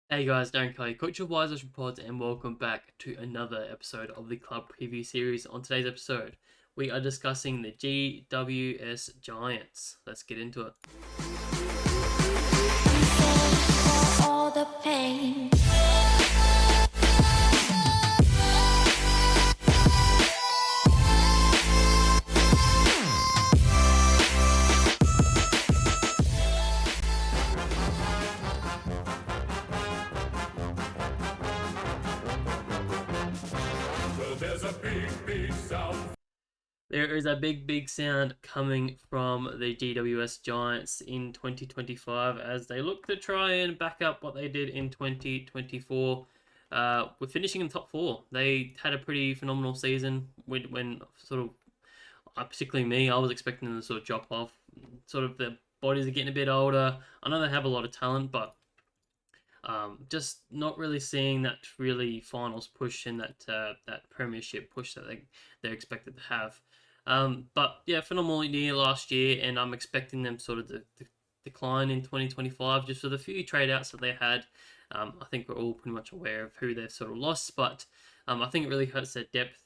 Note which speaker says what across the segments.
Speaker 1: Hey guys, Darren Kelly, Coach of Wisest Reports, and welcome back to another episode of the Club Preview Series. On today's episode, we are discussing the GWS Giants. Let's get into it.
Speaker 2: All the pain.
Speaker 3: There's a big sound.
Speaker 1: There is a big sound coming from the GWS Giants in 2025 as they look to try and back up what they did in 2024. We're finishing in top four. They had a pretty phenomenal season when sort of, particularly me, I was expecting them to sort of drop off. Sort of their bodies are getting a bit older. I know they have a lot of talent, but just not really seeing that really finals push and that premiership push that they're expected to have. But yeah, phenomenal year last year, and I'm expecting them sort of to decline in 2025 just for the few trade outs that they had. I think we're all pretty much aware of who they've sort of lost, but I think it really hurts their depth,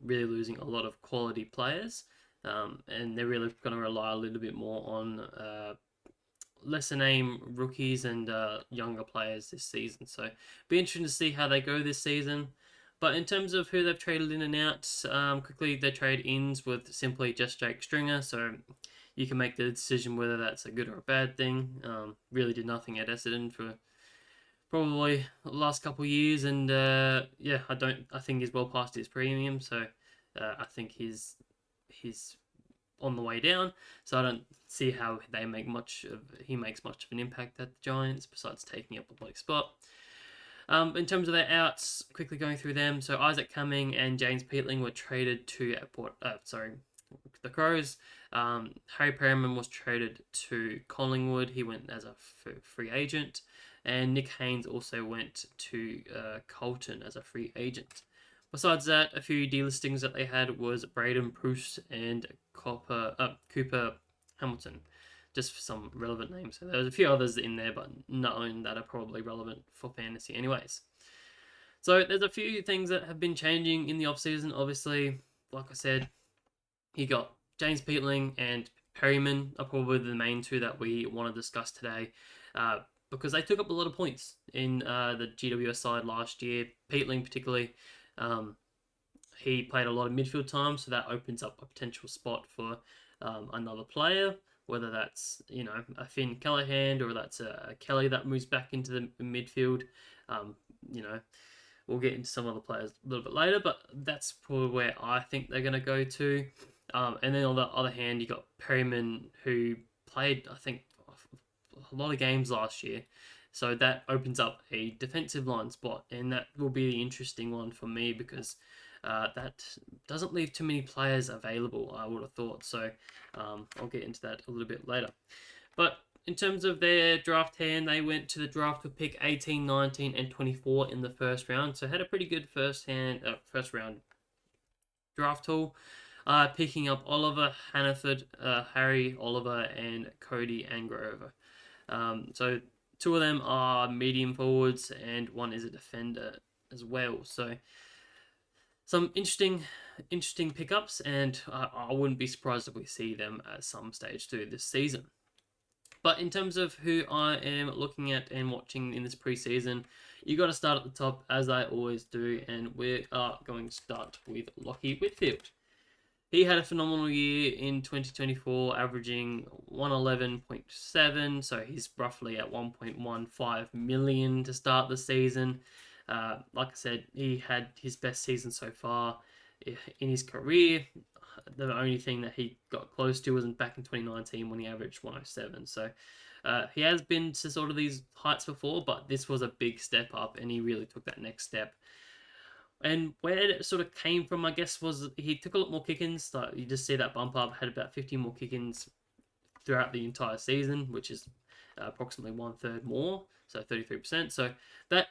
Speaker 1: really losing a lot of quality players. And they're really going to rely a little bit more on lesser name rookies and younger players this season. So be interesting to see how they go this season. But in terms of who they've traded in and out, quickly their trade ins with simply just Jake Stringer. So you can make the decision whether that's a good or a bad thing. Really did nothing at Essendon for probably the last couple of years, and yeah, I think he's well past his premium. So I think he's on the way down. So I don't see how he makes much of an impact at the Giants besides taking up a bloke spot. In terms of their outs, quickly going through them. So Isaac Cumming and James Peatling were traded to the Crows. Harry Perriman was traded to Collingwood. He went as a free agent, and Nick Haynes also went to Colton as a free agent. Besides that, a few delistings that they had was Braden Bruce and Cooper Hamilton, just for some relevant names. So there's a few others in there, but none that are probably relevant for fantasy anyways. So there's a few things that have been changing in the offseason. Obviously, like I said, you got James Peatling and Perryman are probably the main two that we want to discuss today. Because they took up a lot of points in the GWS side last year, Peatling particularly. He played a lot of midfield time, so that opens up a potential spot for another player, whether that's a Finn Callahan or that's a Kelly that moves back into the midfield. You know, we'll get into some other players a little bit later, but that's probably where I think they're going to go to. And then on the other hand, you got Perryman, who played, I think, a lot of games last year. So that opens up a defensive line spot, and that will be the interesting one for me because that doesn't leave too many players available, I would have thought. So I'll get into that a little bit later. But in terms of their draft hand, they went to the draft with pick 18, 19, and 24 in the first round. So had a pretty good first round draft haul. Picking up Oliver, Hannaford, Harry, Oliver, and Cody Angrover. So two of them are medium forwards, and one is a defender as well. So some interesting pickups, and I wouldn't be surprised if we see them at some stage through this season. But in terms of who I am looking at and watching in this preseason, you got to start at the top, as I always do, and we are going to start with Lachie Whitfield. He had a phenomenal year in 2024, averaging 111.7, so he's roughly at 1.15 million to start the season. Like I said, he had his best season so far in his career. The only thing that he got close to was back in 2019 when he averaged 107. So he has been to sort of these heights before, but this was a big step up, and he really took that next step. And where it sort of came from, I guess, was he took a lot more kick-ins. Like you just see that bump up, had about 50 more kick-ins throughout the entire season, which is approximately 1/3 more, so 33%. So that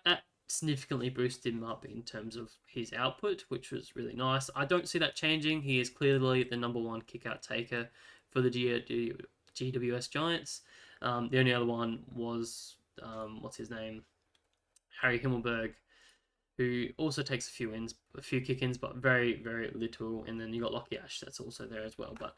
Speaker 1: significantly boosted him up in terms of his output, which was really nice. I don't see that changing. He is clearly the number one kick-out taker for the GWS Giants. The only other one was, what's his name? Harry Himmelberg, who also takes a few kick-ins, but very, very little. And then you got Lockie Ash, that's also there as well. But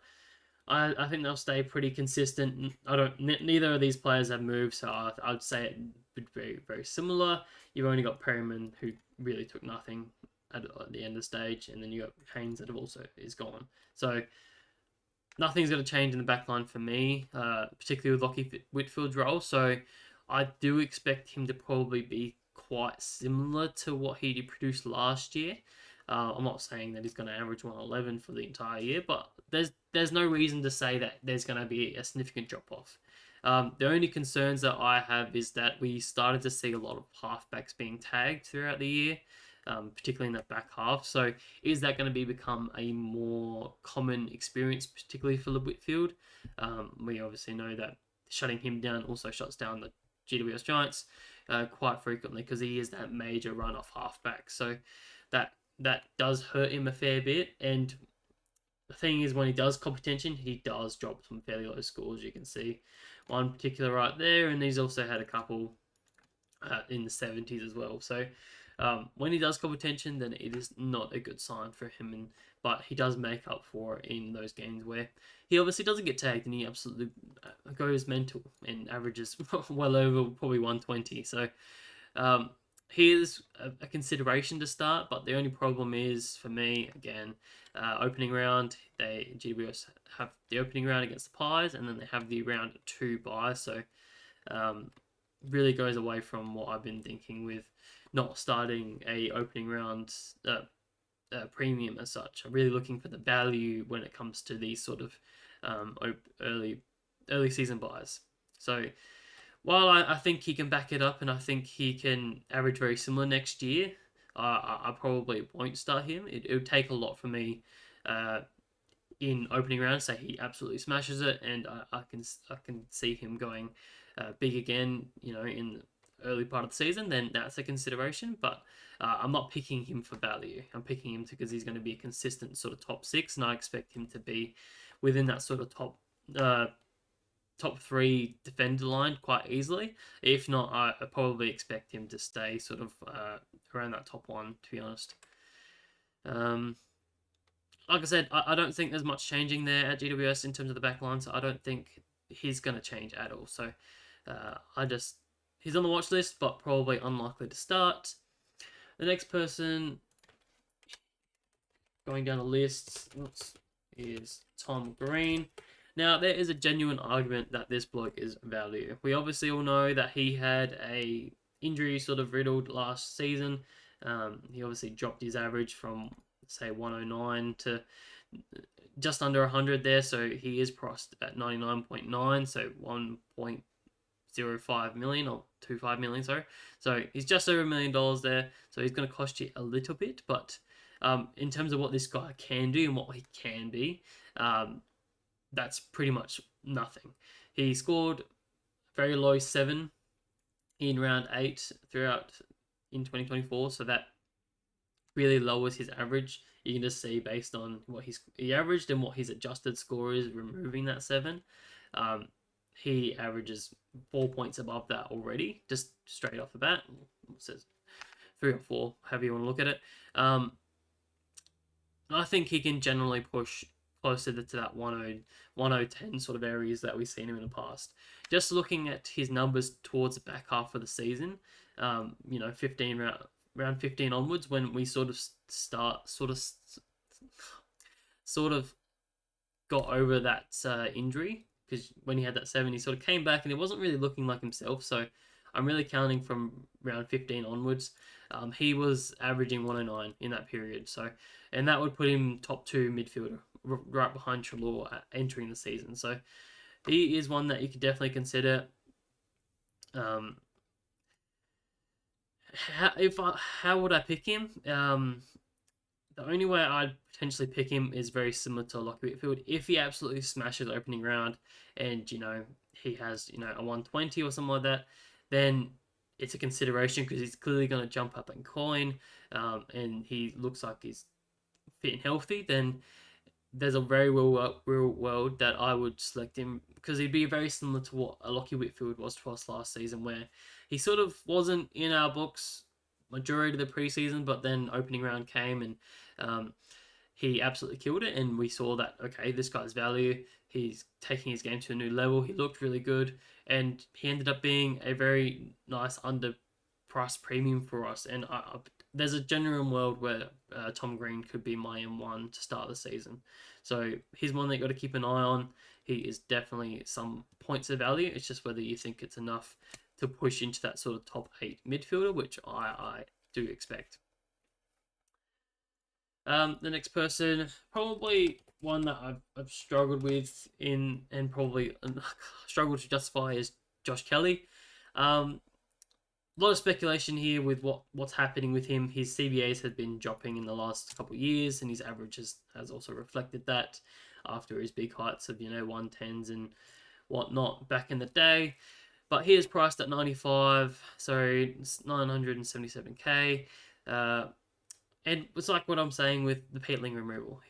Speaker 1: I think they'll stay pretty consistent. Neither of these players have moved, so I'd say it would be very, very similar. You've only got Perryman, who really took nothing at the end of the stage, and then you got Haynes that have also is gone. So nothing's going to change in the back line for me, particularly with Lockie Whitfield's role. So I do expect him to probably be quite similar to what he produced last year. I'm not saying that he's going to average 111 for the entire year, but there's no reason to say that there's going to be a significant drop off. The only concerns that I have is that we started to see a lot of halfbacks being tagged throughout the year, particularly in that back half. So is that going to become a more common experience, particularly for Whitfield? We obviously know that shutting him down also shuts down the GWS Giants quite frequently because he is that major run-off halfback. So that does hurt him a fair bit. And the thing is, when he does cop attention, he does drop some fairly low scores. You can see one particular right there, and he's also had a couple in the 70s as well. So when he does cop attention, then it is not a good sign for him. But he does make up for it in those games where he obviously doesn't get tagged, and he absolutely goes mental and averages well over probably 120. So he is a consideration to start, but the only problem is for me, again, opening round. GWS have the opening round against the Pies, and then they have the round 2 bye. So really goes away from what I've been thinking with not starting a opening round premium as such. I'm really looking for the value when it comes to these sort of early season buys. So while I think he can back it up and I think he can average very similar next year, I probably won't start him. It would take a lot for me in opening round. Say he absolutely smashes it, and I can see him going big again. In the early part of the season, then that's a consideration. But I'm not picking him for value. I'm picking him because he's going to be a consistent sort of top 6, and I expect him to be within that sort of top 3 defender line quite easily. If not, I probably expect him to stay sort of around that top 1, to be honest. Like I said, I don't think there's much changing there at GWS in terms of the back line, so I don't think he's going to change at all. So he's on the watch list, but probably unlikely to start. The next person going down the list is Tom Green. Now, there is a genuine argument that this bloke is value. We obviously all know that he had a injury sort of riddled last season. He obviously dropped his average from, say, 109 to just under 100 there. So he is priced at 99.9, so 1.05 million or 25 million, sorry. So he's just over $1 million there. So he's going to cost you a little bit. But in terms of what this guy can do and what he can be, that's pretty much nothing. He scored very low 7 in round 8 throughout in 2024, so that really lowers his average. You can just see based on what he averaged and what his adjusted score is, removing that 7. He averages 4 points above that already, just straight off the bat. It says 3 or 4, however you want to look at it. I think he can generally push closer to that 10 sort of areas that we've seen him in the past. Just looking at his numbers towards the back half of the season, 15 round 15 onwards, when we sort of got over that injury, because when he had that 7, he sort of came back and he wasn't really looking like himself. So I'm really counting from round 15 onwards. He was averaging 109 in that period. And that would put him top 2 midfielder, right behind Treloar entering the season. So he is one that you could definitely consider. How would I pick him? The only way I'd potentially pick him is very similar to Lockie Whitfield. If he absolutely smashes opening round and, he has, a 120 or something like that, then it's a consideration because he's clearly going to jump up and coin, and he looks like he's fit and healthy. Then there's a very real world that I would select him because he'd be very similar to what a Lockie Whitfield was to us last season, where he sort of wasn't in our books majority of the preseason, but then opening round came and he absolutely killed it, and we saw that, okay, this guy's value, he's taking his game to a new level, he looked really good, and he ended up being a very nice underpriced premium for us. And there's a genuine world where Tom Green could be my M1 to start the season. So he's one that you got to keep an eye on. He is definitely some points of value. It's just whether you think it's enough to push into that sort of top 8 midfielder, which I do expect. The next person, probably one that I've struggled with and probably struggled to justify, is Josh Kelly. A lot of speculation here with what's happening with him. His CBAs have been dropping in the last couple of years, and his average has also reflected that after his big heights of 110s and whatnot back in the day. But he is priced at 95, so 977k. And it's like what I'm saying with the Peatling removal.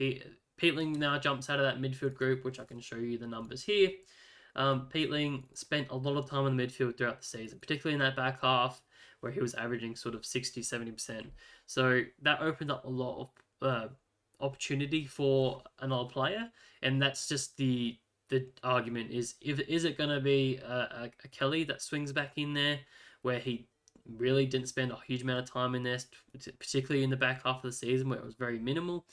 Speaker 1: Peatling now jumps out of that midfield group, which I can show you the numbers here. Peatling spent a lot of time in the midfield throughout the season, particularly in that back half where he was averaging sort of 60-70%. So that opened up a lot of opportunity for another player, and that's just the argument is it going to be a Kelly that swings back in there where he really didn't spend a huge amount of time in there, particularly in the back half of the season where it was very minimal.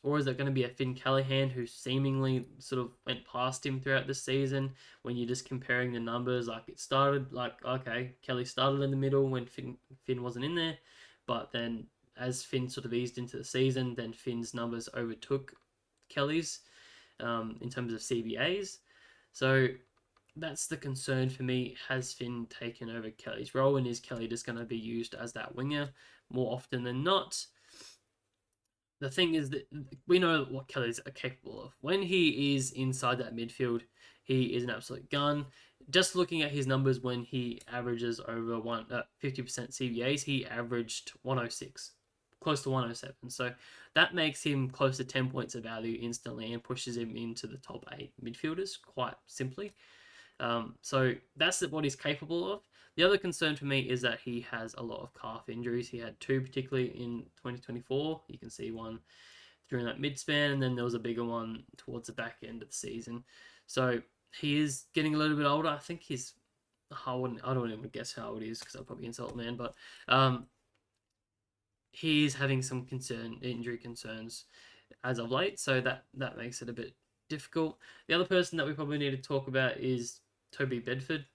Speaker 1: Or is it going to be a Finn Callahan who seemingly sort of went past him throughout the season when you're just comparing the numbers? Like, it started like, okay, Kelly started in the middle when Finn wasn't in there, but then as Finn sort of eased into the season, then Finn's numbers overtook Kelly's in terms of CBAs. So that's the concern for me. Has Finn taken over Kelly's role, and is Kelly just going to be used as that winger more often than not? The thing is that we know what Kelly's capable of. When he is inside that midfield, he is an absolute gun. Just looking at his numbers when he averages over 50% CBAs, he averaged 106, close to 107. So that makes him close to 10 points of value instantly and pushes him into the top 8 midfielders quite simply. So that's what he's capable of. The other concern for me is that he has a lot of calf injuries. He had 2 particularly in 2024. You can see one during that mid-span, and then there was a bigger one towards the back end of the season. So he is getting a little bit older. I think he's... I don't even guess how old he is because I'll probably insult the man, but he is having some injury concerns as of late, so that makes it a bit difficult. The other person that we probably need to talk about is Toby Bedford.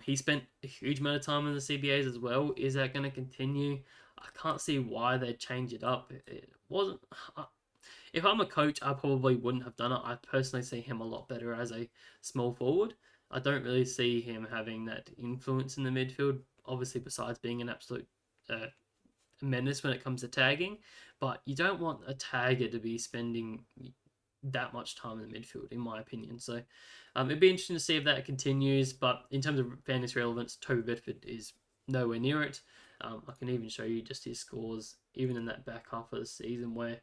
Speaker 1: He spent a huge amount of time in the CBAs as well. Is that going to continue? I can't see why they'd change it up. It wasn't... If I'm a coach, I probably wouldn't have done it. I personally see him a lot better as a small forward. I don't really see him having that influence in the midfield, obviously besides being an absolute menace when it comes to tagging. But you don't want a tagger to be spending that much time in the midfield, in my opinion. So it'd be interesting to see if that continues, but in terms of fantasy relevance, Toby Bedford is nowhere near it. I can even show you just his scores, even in that back half of the season where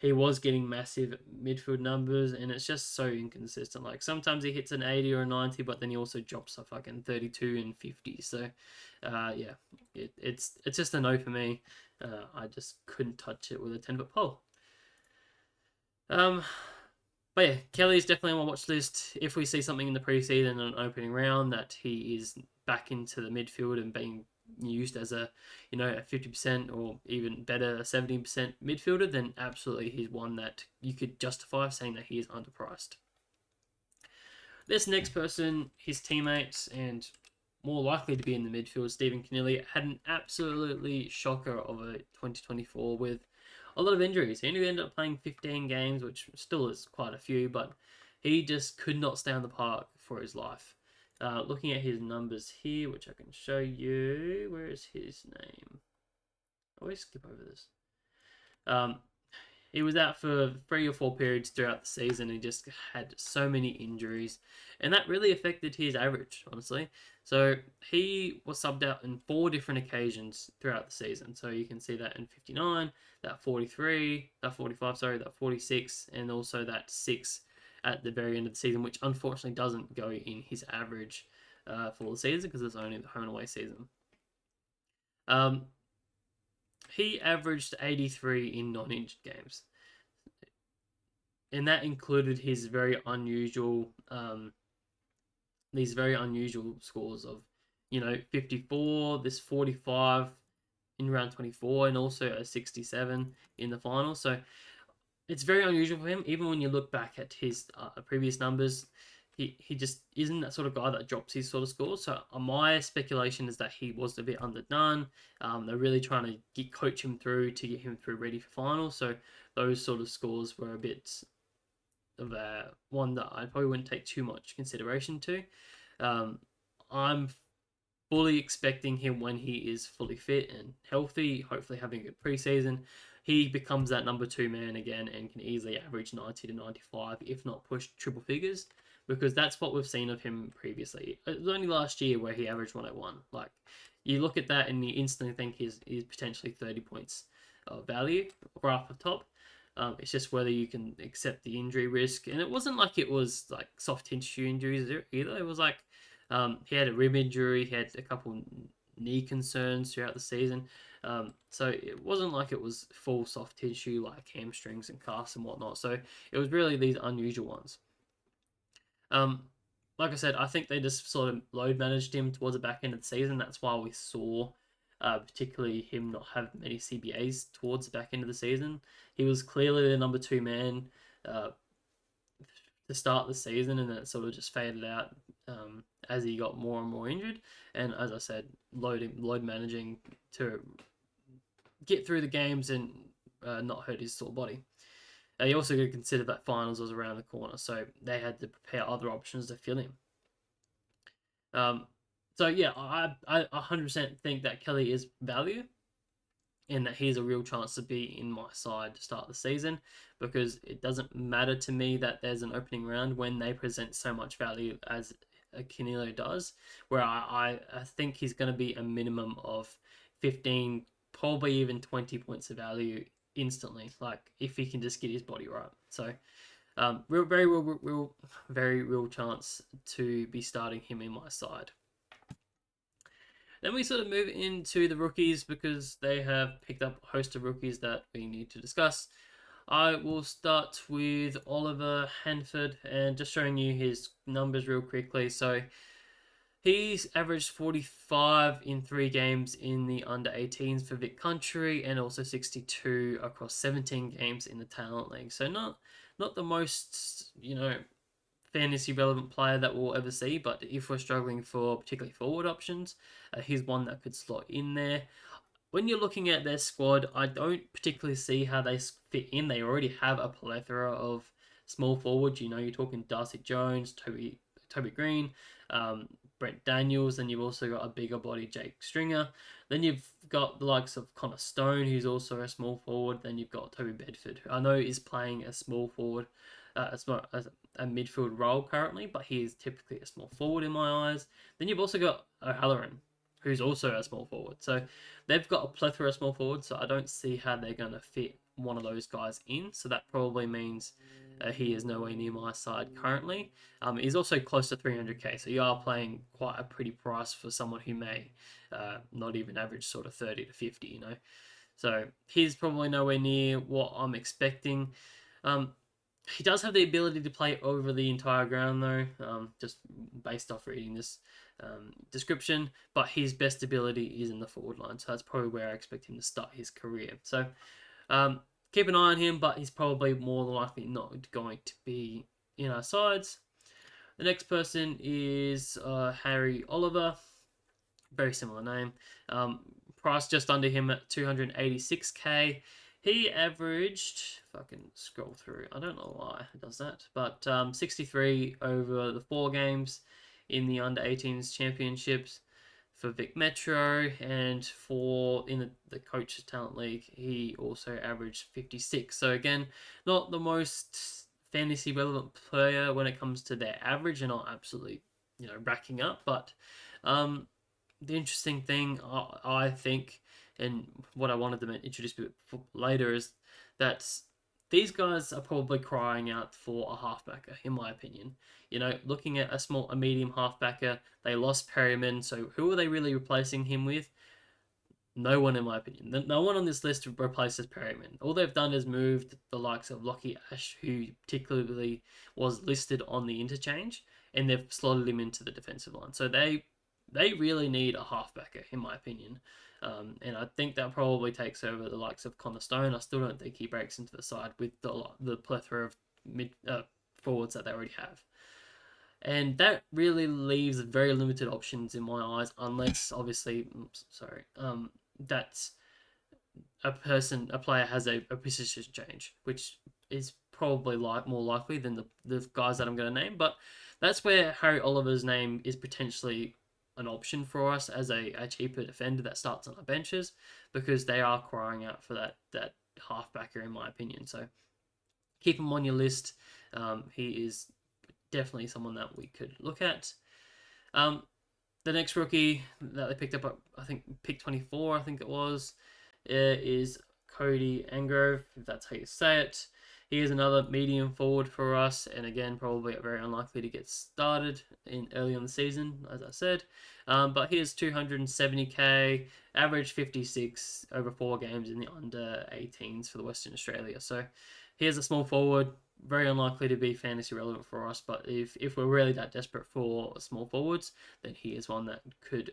Speaker 1: he was getting massive midfield numbers, and it's just so inconsistent. Like, sometimes he hits an 80 or a 90, but then he also drops a fucking 32 and 50. So yeah, it's just a no for me. I just couldn't touch it with a 10-foot pole. But yeah, Kelly is definitely on my watch list. If we see something in the preseason and an opening round that he is back into the midfield and being used as a 50% or even better, a 70% midfielder, then absolutely he's one that you could justify saying that he is underpriced. This next person, his teammates and more likely to be in the midfield, Stephen Kennelly, had an absolutely shocker of a 2024 with a lot of injuries. He only ended up playing 15 games, which still is quite a few, but he just could not stay on the park for his life. Looking at his numbers here, which I can show you. Where is his name? I always skip over this. He was out for 3 or 4 periods throughout the season. He just had so many injuries, and that really affected his average, honestly. So he was subbed out in 4 different occasions throughout the season. So you can see that in 59, that 43, that 45, sorry, that 46, and also that 6 at the very end of the season, which unfortunately doesn't go in his average. for the season because it's only the home and away season. He averaged 83 in non-injured games, and that included his very unusual these very unusual scores of 54, this 45 in round 24, and also a 67 in the final. So it's very unusual for him. Even when you look back at his previous numbers, he just isn't that sort of guy that drops his sort of scores. So my speculation is that he was a bit underdone. They're really trying to coach him through to get him through ready for finals. So those sort of scores were a bit of one that I probably wouldn't take too much consideration to. I'm fully expecting him when he is fully fit and healthy, hopefully having a good preseason. He becomes that number 2 man again and can easily average 90 to 95, if not push triple figures, because that's what we've seen of him previously. It was only last year where he averaged 101. Like, you look at that and you instantly think he's potentially 30 points of value right off the top. It's just whether you can accept the injury risk. And it wasn't like it was like soft tissue injuries either. It was like he had a rib injury, he had a couple knee concerns throughout the season. So it wasn't like it was full soft tissue like hamstrings and calves and whatnot. So it was really these unusual ones. Like I said, I think they just sort of load managed him towards the back end of the season. That's why we saw particularly him not have many CBAs towards the back end of the season. He was clearly the number 2 man to start the season, and then it sort of just faded out as he got more and more injured. And as I said, load managing to get through the games and not hurt his sore body. You also got to consider that finals was around the corner, so they had to prepare other options to fill him. So yeah, I 100% think that Kelly is value, and that he's a real chance to be in my side to start the season, because it doesn't matter to me that there's an opening round when they present so much value as Canelo does, where I think he's going to be a minimum of 15, probably even 20 points of value instantly, like if he can just get his body right. So very real chance to be starting him in my side. Then we sort of move into the rookies, because they have picked up a host of rookies that we need to discuss. I will start with Oliver Hanford and just showing you his numbers real quickly. So he's averaged 45 in 3 games in the under 18s for Vic Country, and also 62 across 17 games in the Talent League. So not the most, fantasy relevant player that we'll ever see, but if we're struggling for particularly forward options, he's one that could slot in there. When you're looking at their squad, I don't particularly see how they fit in. They already have a plethora of small forwards. You're talking Darcy Jones, Toby Green, Brent Daniels, and you've also got a bigger body Jake Stringer. Then you've got the likes of Connor Stone, who's also a small forward. Then you've got Toby Bedford, who I know is playing a small forward, as a midfield role currently, but he is typically a small forward in my eyes. Then you've also got O'Halloran, who's also a small forward. So they've got a plethora of small forwards, so I don't see how they're going to fit one of those guys in. So that probably means he is nowhere near my side currently. He's also close to 300k, so you are playing quite a pretty price for someone who may not even average sort of 30 to 50, So he's probably nowhere near what I'm expecting. He does have the ability to play over the entire ground, though, just based off reading this description. But his best ability is in the forward line, so that's probably where I expect him to start his career. So keep an eye on him, but he's probably more than likely not going to be in our sides. The next person is Harry Oliver. Very similar name. Price just under him at 286k. He averaged, if I can scroll through, I don't know why it does that, but 63 over the 4 games in the under 18s championships for Vic Metro, and in the Coaches Talent League, he also averaged 56. So again, not the most fantasy relevant player when it comes to their average, and not absolutely, racking up, but the interesting thing, I think, and what I wanted to introduce later, is that these guys are probably crying out for a halfbacker, in my opinion. Looking at a medium halfbacker, they lost Perryman, so who are they really replacing him with? No one, in my opinion. No one on this list replaces Perryman. All they've done is moved the likes of Lockie Ash, who particularly was listed on the interchange, and they've slotted him into the defensive line. So they really need a halfbacker, in my opinion. And I think that probably takes over the likes of Connor Stone. I still don't think he breaks into the side with the plethora of mid forwards that they already have. And that really leaves very limited options in my eyes, unless obviously, that's a player has a position change, which is probably more likely than the guys that I'm going to name. But that's where Harry Oliver's name is potentially an option for us as a cheaper defender that starts on our benches, because they are crying out for that halfbacker, in my opinion. So keep him on your list. He is definitely someone that we could look at. The next rookie that they picked up, I think pick 24, I think it was, is Cody Angrove, if that's how you say it. He is another medium forward for us, and again, probably very unlikely to get started early in the season, as I said. But he is 270k, average 56 over 4 games in the under 18s for the Western Australia. So he is a small forward, very unlikely to be fantasy relevant for us. But if we're really that desperate for small forwards, then he is one that could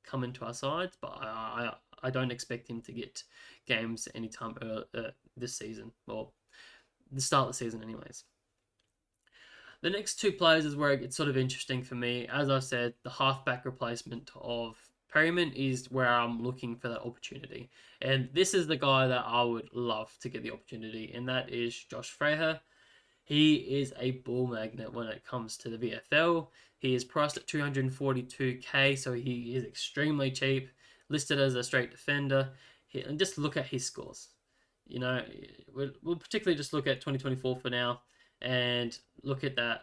Speaker 1: come into our sides. But I don't expect him to get games anytime this season, or the start of the season anyways. The next 2 players is where it gets sort of interesting for me. As I said, the halfback replacement of Perryman is where I'm looking for that opportunity. And this is the guy that I would love to get the opportunity, and that is Josh Freher. He is a bull magnet when it comes to the VFL. He is priced at 242k, so he is extremely cheap, listed as a straight defender. And just look at his scores. We'll particularly just look at 2024 for now, and look at that.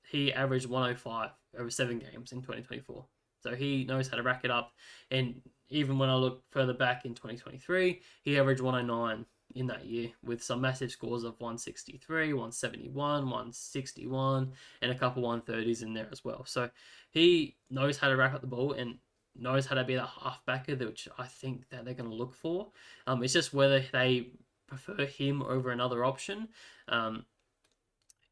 Speaker 1: He averaged 105 over 7 games in 2024. So he knows how to rack it up. And even when I look further back in 2023, he averaged 109 in that year, with some massive scores of 163, 171, 161, and a couple 130s in there as well. So he knows how to rack up the ball and knows how to be that halfbacker, which I think that they're going to look for. It's just whether they prefer him over another option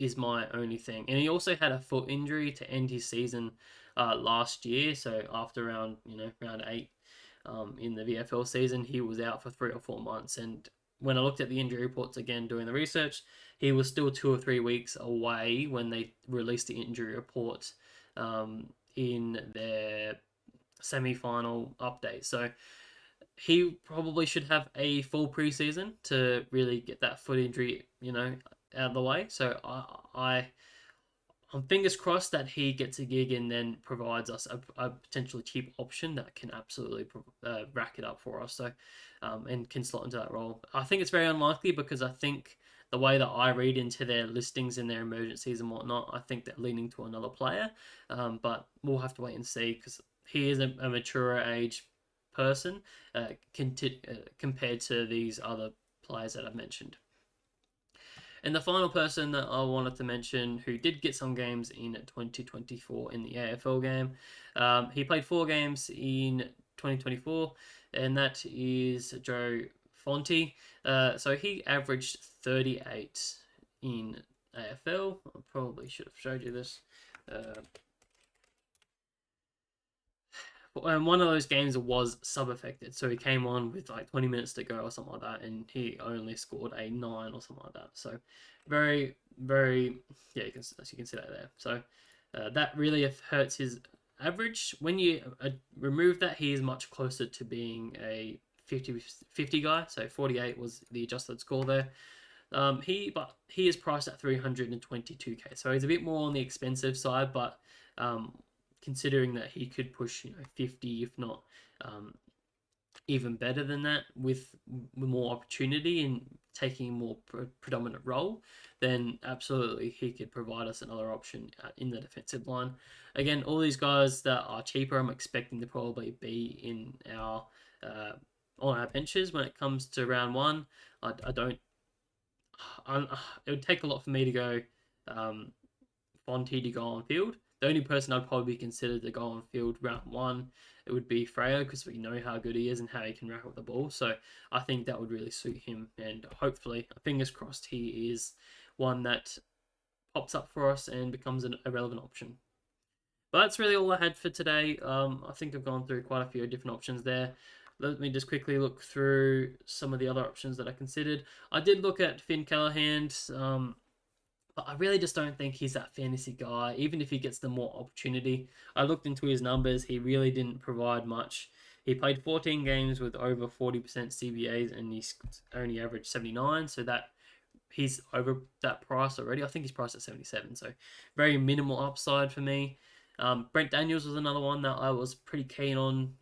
Speaker 1: is my only thing. And he also had a foot injury to end his season last year. So after round 8 in the VFL season, he was out for 3 or 4 months. And when I looked at the injury reports again doing the research, he was still 2 or 3 weeks away when they released the injury report in their semi-final update. So he probably should have a full preseason to really get that foot injury, out of the way. So I'm fingers crossed that he gets a gig and then provides us a potentially cheap option that can absolutely rack it up for us. So and can slot into that role. I think it's very unlikely, because I think the way that I read into their listings and their emergencies and whatnot, I think they're leaning to another player. But we'll have to wait and see, because he is a mature age person compared to these other players that I've mentioned. And the final person that I wanted to mention, who did get some games in 2024 in the AFL game, he played 4 games in 2024, and that is Joe Fonte. So he averaged 38 in AFL. I probably should have showed you this. And one of those games was sub-affected, so he came on with like 20 minutes to go or something like that, and he only scored a 9 or something like that. So very, very, yeah, as you can see that there. So that really hurts his average. When you remove that, he is much closer to being a 50 guy. So 48 was the adjusted score there. He is priced at 322k, so he's a bit more on the expensive side, but considering that he could push 50, if not even better than that, with more opportunity and taking a more predominant role, then absolutely he could provide us another option in the defensive line. Again, all these guys that are cheaper, I'm expecting to probably be in our on our benches when it comes to round 1. I don't it would take a lot for me to go Fonte to go on field. The only person I'd probably consider to go on field round one, it would be Freo, because we know how good he is and how he can rack up the ball. So I think that would really suit him, and hopefully, fingers crossed, he is one that pops up for us and becomes a relevant option. But that's really all I had for today. I think I've gone through quite a few different options there. Let me just quickly look through some of the other options that I considered. I did look at Finn Callahan, but I really just don't think he's that fantasy guy, even if he gets the more opportunity. I looked into his numbers, he really didn't provide much. He played 14 games with over 40% CBAs, and he's only averaged 79, so that he's over that price already. I think he's priced at 77, so very minimal upside for me. Brent Daniels was another one that I was pretty keen on,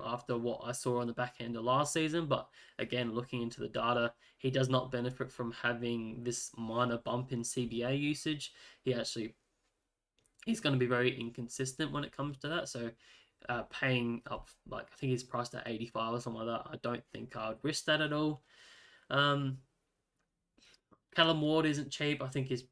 Speaker 1: after what I saw on the back end of last season. But again, looking into the data, he does not benefit from having this minor bump in CBA usage. He's going to be very inconsistent when it comes to that. So paying up, like I think he's priced at 85 or something like that. I don't think I would risk that at all. Callum Ward isn't cheap. I think he's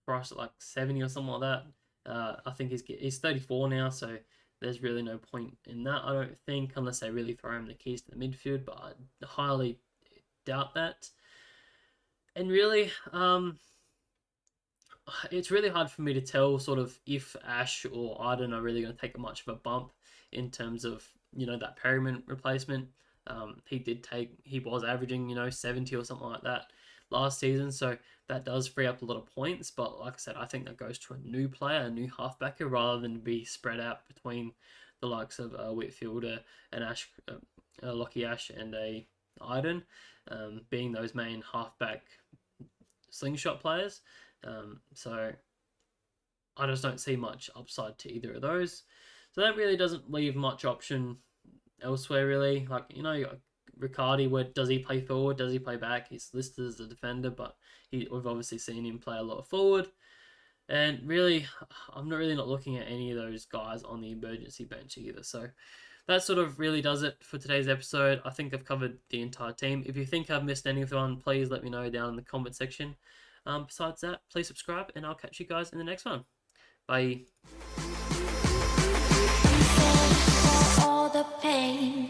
Speaker 1: priced at like 70 or something like that. I think he's 34 now, so there's really no point in that, I don't think, unless they really throw him the keys to the midfield, but I highly doubt that. And really, it's really hard for me to tell sort of if Ash or Arden are really going to take much of a bump in terms of, that Perryman replacement. He was averaging, 70 or something like that last season, so that does free up a lot of points. But like I said, I think that goes to a new player, a new halfbacker, rather than be spread out between the likes of Whitfield, an Ash, Lockie Ash, and a Iden, being those main halfback slingshot players. So I just don't see much upside to either of those. So that really doesn't leave much option elsewhere, really. Like, Riccardi, where does he play forward? Does he play back? He's listed as a defender, but we've obviously seen him play a lot forward. And really, I'm not looking at any of those guys on the emergency bench either. So that sort of really does it for today's episode. I think I've covered the entire team. If you think I've missed anyone, please let me know down in the comment section. Besides that, please subscribe, and I'll catch you guys in the next one. Bye.
Speaker 2: For all the pain.